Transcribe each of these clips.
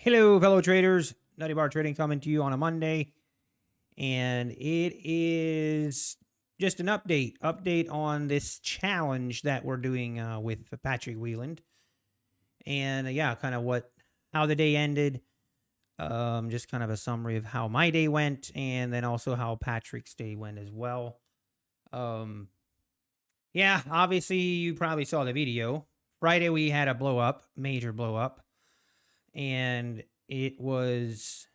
Hello, fellow traders. Nutty Bar Trading coming to you on a Monday, and it is just an update on this challenge that we're doing with Patrick Wieland, and yeah, kind of how the day ended. Just kind of a summary of how my day went, and then also how Patrick's day went as well. Um, yeah, obviously you probably saw the video. Friday we had a blow up, major blow up, and it was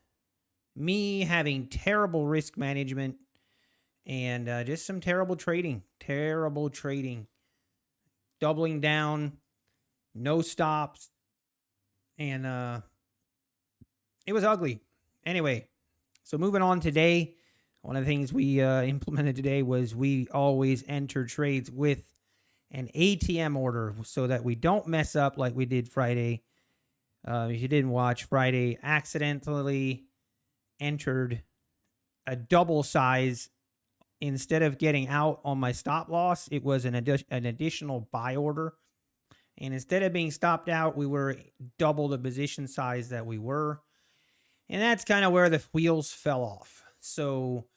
me having terrible risk management and just some terrible trading, doubling down, no stops, and it was ugly. Anyway, so moving on today, one of the things we implemented today was we always enter trades with an ATM order so that we don't mess up like we did Friday. If you didn't watch Friday, accidentally entered a double size. Instead of getting out on my stop loss, it was an additional buy order. And instead of being stopped out, we were double the position size that we were. And that's kind of where the wheels fell off. So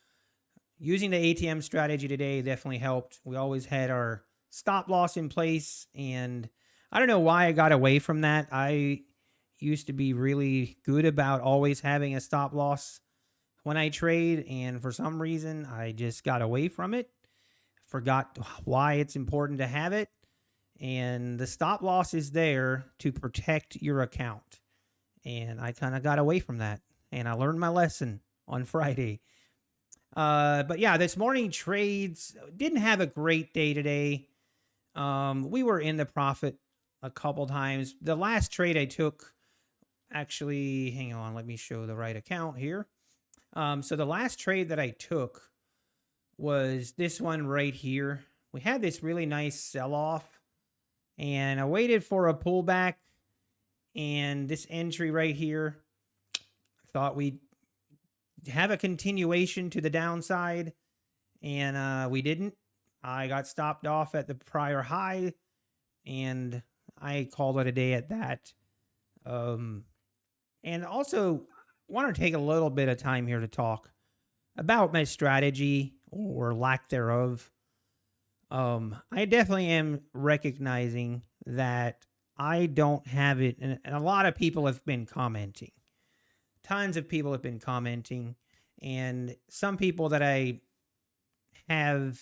using the ATM strategy today definitely helped. We always had our stop loss in place. And I don't know why I got away from that. I used to be really good about always having a stop loss when I trade, and for some reason I just got away from it, forgot why it's important to have it, and the stop loss is there to protect your account, and I kind of got away from that, and I learned my lesson on Friday. But yeah, this morning trades didn't have a great day today. We were in the profit a couple times. The last trade I took, actually, hang on, let me show the right account here. So the last trade that I took was this one right here. We had this really nice sell-off, and I waited for a pullback, and this entry right here, I thought we'd have a continuation to the downside, and we didn't. I got stopped off at the prior high, and I called it a day at that. And also, want to take a little bit of time here to talk about my strategy or lack thereof. I definitely am recognizing that I don't have it, and a lot of people have been commenting. Tons of people have been commenting, and some people that I have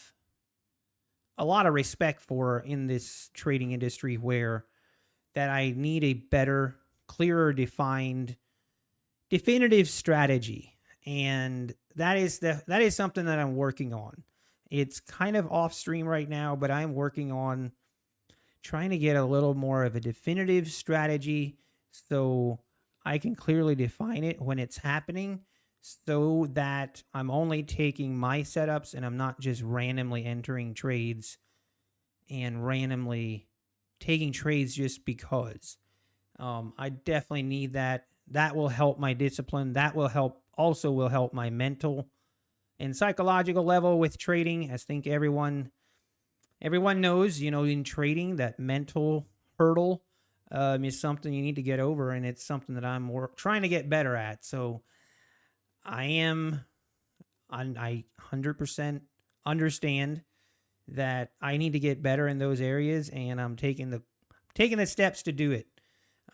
a lot of respect for in this trading industry, where that I need a better, clearer defined, definitive strategy, and that is something that I'm working on. It's kind of off stream right now, but I'm working on trying to get a little more of a definitive strategy so I can clearly define it when it's happening, so that I'm only taking my setups and I'm not just randomly entering trades and randomly taking trades just because. I definitely need that. That will help my discipline. That will help my mental and psychological level with trading. I think everyone knows, in trading, that mental hurdle is something you need to get over, and it's something that I'm trying to get better at. So I 100% understand that I need to get better in those areas, and I'm taking the steps to do it.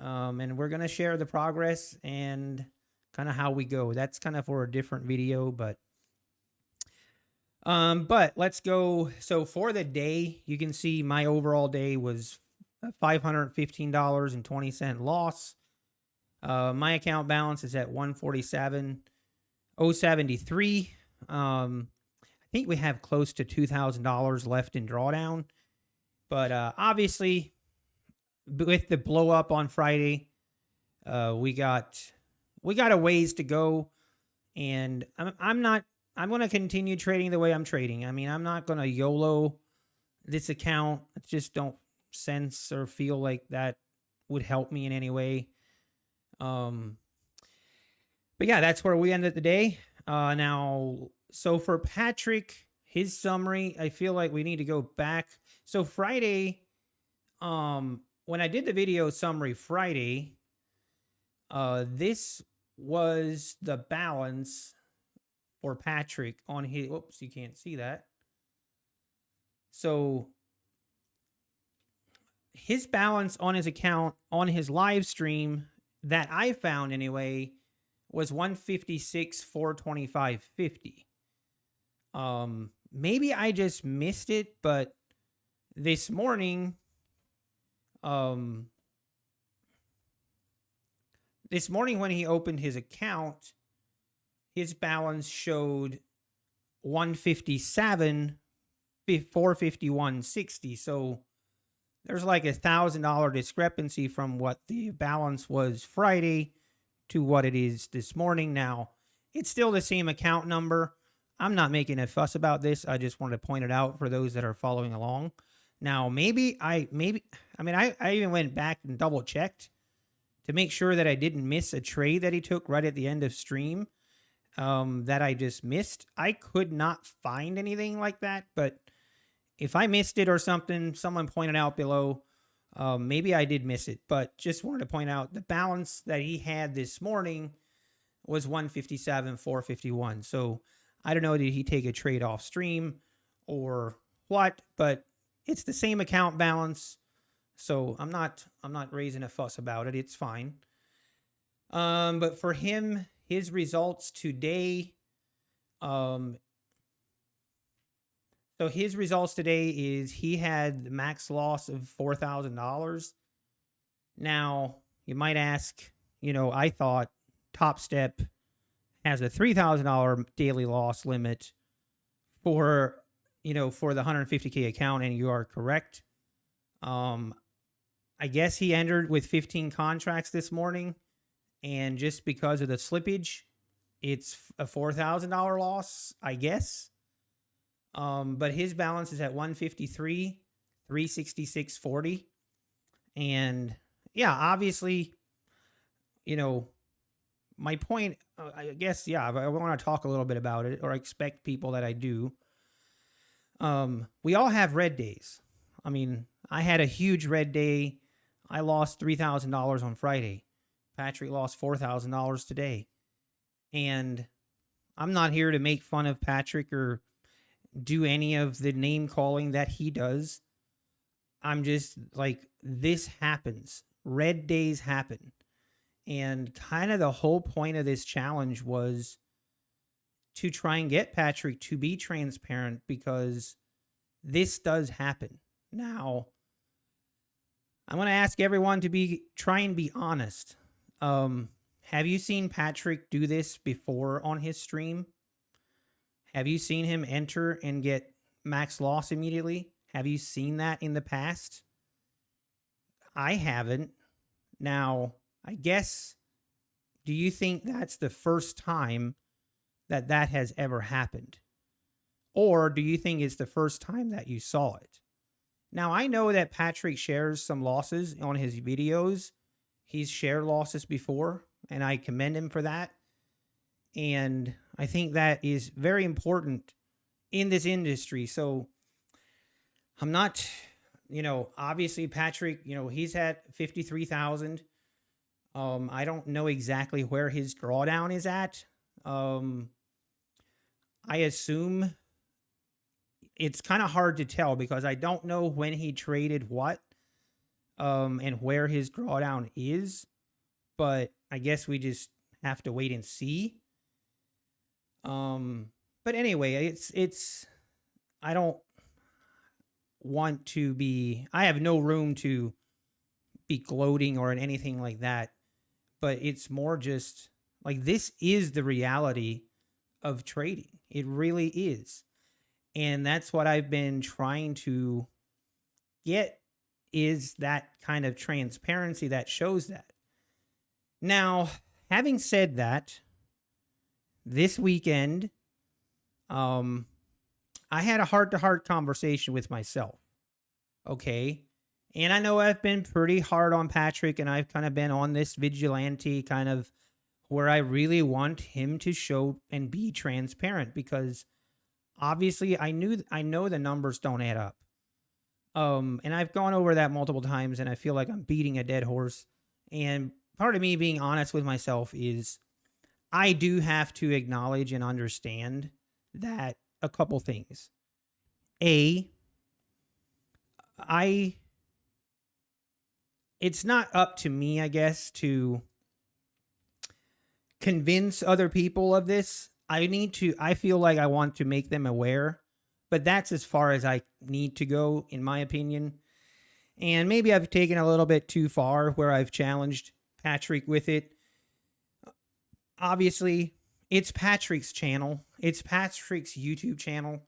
And we're going to share the progress and kind of how we go. That's kind of for a different video, but let's go. So for the day, you can see my overall day was $515.20 loss. My account balance is at 147,073. I think we have close to $2,000 left in drawdown, but obviously, with the blow up on Friday, we got a ways to go, and I'm going to continue trading the way I'm trading. I mean, I'm not going to YOLO this account. I just don't sense or feel like that would help me in any way. But yeah, that's where we ended the day. Now, so for Patrick, his summary, I feel like we need to go back. So Friday, when I did the video summary Friday, This was the balance for Patrick on his. Whoops, you can't see that. So his balance on his account on his live stream that I found anyway was 156 425.50. Maybe I just missed it, but this morning um when he opened his account, his balance showed 157 451.60. So there's like $1,000 discrepancy from what the balance was Friday to what it is this morning. Now, it's still the same account number. I'm not making a fuss about this. I just wanted to point it out for those that are following along. Now, I even went back and double checked to make sure that I didn't miss a trade that he took right at the end of stream that I just missed. I could not find anything like that, but if I missed it or something, someone pointed out below. Maybe I did miss it, but just wanted to point out the balance that he had this morning was 157 451. So I don't know, did he take a trade off stream or what? But it's the same account balance, so I'm not raising a fuss about it. It's fine. But for him, his results today, so his results today is he had the max loss of $4,000. Now, you might ask, I thought Top Step has a $3,000 daily loss limit for the 150K account, and you are correct. I guess he entered with 15 contracts this morning, and just because of the slippage, it's a $4,000 loss, I guess. But his balance is at 153 366.40. And yeah, obviously, my point, I guess, yeah, I want to talk a little bit about it, or expect people that I do. We all have red days. I mean, I had a huge red day. I lost $3,000 on Friday. Patrick lost $4,000 today. And I'm not here to make fun of Patrick or do any of the name calling that he does. I'm just like, this happens. Red days happen. And kind of the whole point of this challenge was to try and get Patrick to be transparent, because this does happen. Now, I'm going to ask everyone to try and be honest. Have you seen Patrick do this before on his stream? Have you seen him enter and get max loss immediately? Have you seen that in the past? I haven't. Now, I guess, do you think that's the first time that has ever happened? Or do you think it's the first time that you saw it? Now, I know that Patrick shares some losses on his videos. He's shared losses before, and I commend him for that. And I think that is very important in this industry. So I'm not, obviously Patrick, he's at 53,000. I don't know exactly where his drawdown is at. I assume it's kind of hard to tell because I don't know when he traded what, and where his drawdown is, but I guess we just have to wait and see. But anyway, I don't want to I have no room to be gloating or anything like that, but it's more just like, this is the reality of trading. It really is. And that's what I've been trying to get, is that kind of transparency that shows that. Now, having said that, this weekend, I had a heart-to-heart conversation with myself. Okay. And I know I've been pretty hard on Patrick, and I've kind of been on this vigilante kind of where I really want him to show and be transparent, because obviously I know the numbers don't add up. And I've gone over that multiple times, and I feel like I'm beating a dead horse. And part of me being honest with myself is I do have to acknowledge and understand that a couple things. A, I it's not up to me, I guess, to convince other people of this. I feel like I want to make them aware, but that's as far as I need to go, in my opinion. And maybe I've taken a little bit too far where I've challenged Patrick with it. Obviously, it's Patrick's channel, it's Patrick's YouTube channel,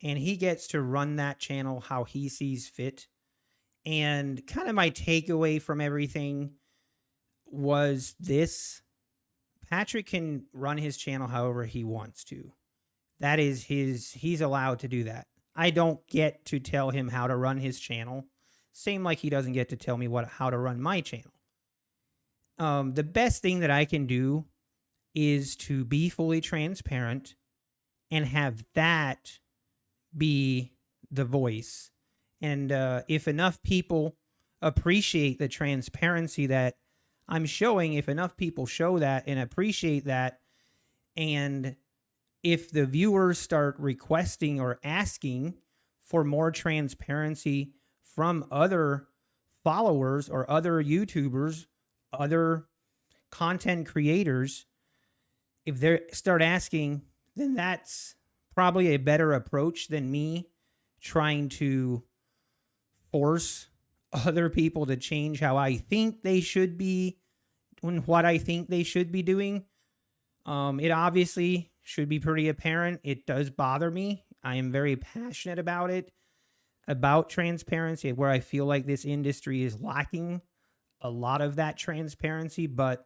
and he gets to run that channel how he sees fit. And kind of my takeaway from everything was this: Patrick can run his channel however he wants to. That is he's allowed to do that. I don't get to tell him how to run his channel. Same like he doesn't get to tell me how to run my channel. The best thing that I can do is to be fully transparent and have that be the voice. And if enough people appreciate the transparency that I'm showing, if enough people show that and appreciate that, and if the viewers start requesting or asking for more transparency from other followers or other YouTubers, other content creators, if they start asking, then that's probably a better approach than me trying to force other people to change how I think they should be and what I think they should be doing. It obviously should be pretty apparent. It does bother me. I am very passionate about it, about transparency, where I feel like this industry is lacking a lot of that transparency. But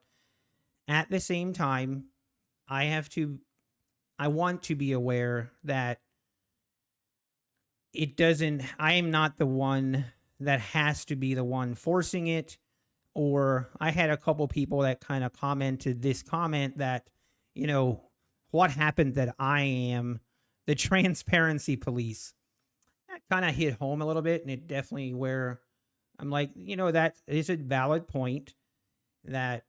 at the same time, I want to be aware that I am not the one that has to be the one forcing it. Or I had a couple people that kind of commented this comment that, what happened that I am the transparency police. That kind of hit home a little bit, and it definitely where I'm like, that is a valid point, that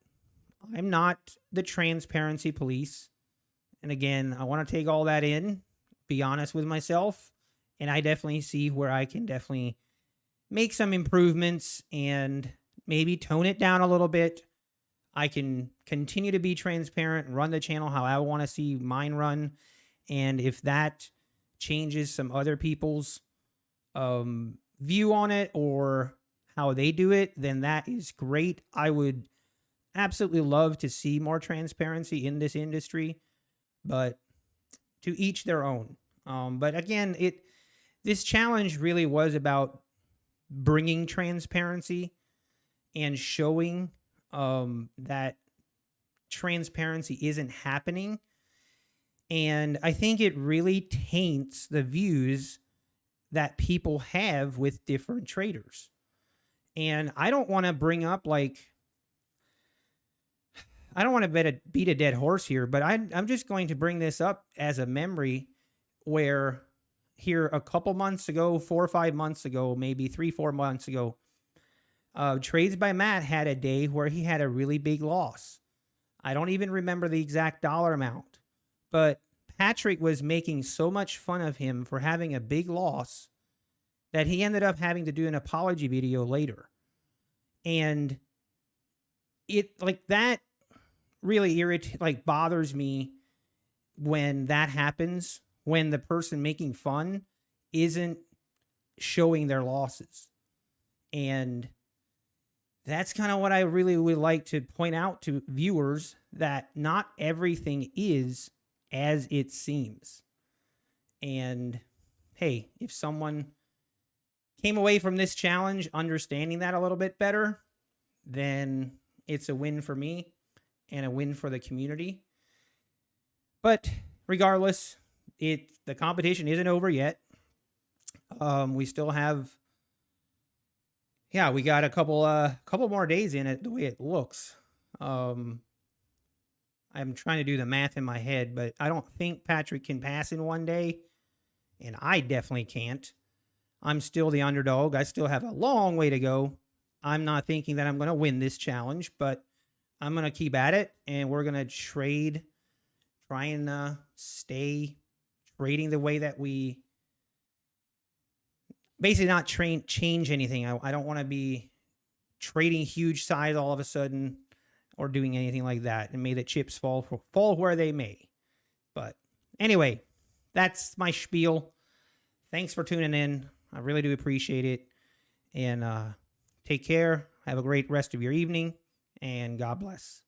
I'm not the transparency police. And again, I want to take all that in, be honest with myself, and I definitely see where I can definitely make some improvements and maybe tone it down a little bit. I can continue to be transparent and run the channel how I want to see mine run. And if that changes some other people's view on it or how they do it, then that is great. I would absolutely love to see more transparency in this industry, but to each their own. But again, this challenge really was about bringing transparency and showing that transparency isn't happening. And I think it really taints the views that people have with different traders. And I don't want to bring up I don't want to beat a dead horse here, but I'm just going to bring this up as a memory where here a couple months ago, 4 or 5 months ago, maybe 3-4 months ago, Trades by Matt had a day where he had a really big loss. I don't even remember the exact dollar amount, but Patrick was making so much fun of him for having a big loss that he ended up having to do an apology video later. And it that really bothers me when that happens, when the person making fun isn't showing their losses. And that's kind of what I really would like to point out to viewers, that not everything is as it seems. And hey, if someone came away from this challenge understanding that a little bit better, then it's a win for me and a win for the community. But regardless, the competition isn't over yet. We still have, we got a couple more days in it, the way it looks. I'm trying to do the math in my head, but I don't think Patrick can pass in one day, and I definitely can't. I'm still the underdog. I still have a long way to go. I'm not thinking that I'm going to win this challenge, but I'm going to keep at it, and we're going to try and stay trading the way that we basically not change anything. I don't want to be trading huge size all of a sudden or doing anything like that, and may the chips fall where they may. But anyway, that's my spiel. Thanks for tuning in. I really do appreciate it. And take care. Have a great rest of your evening. And God bless.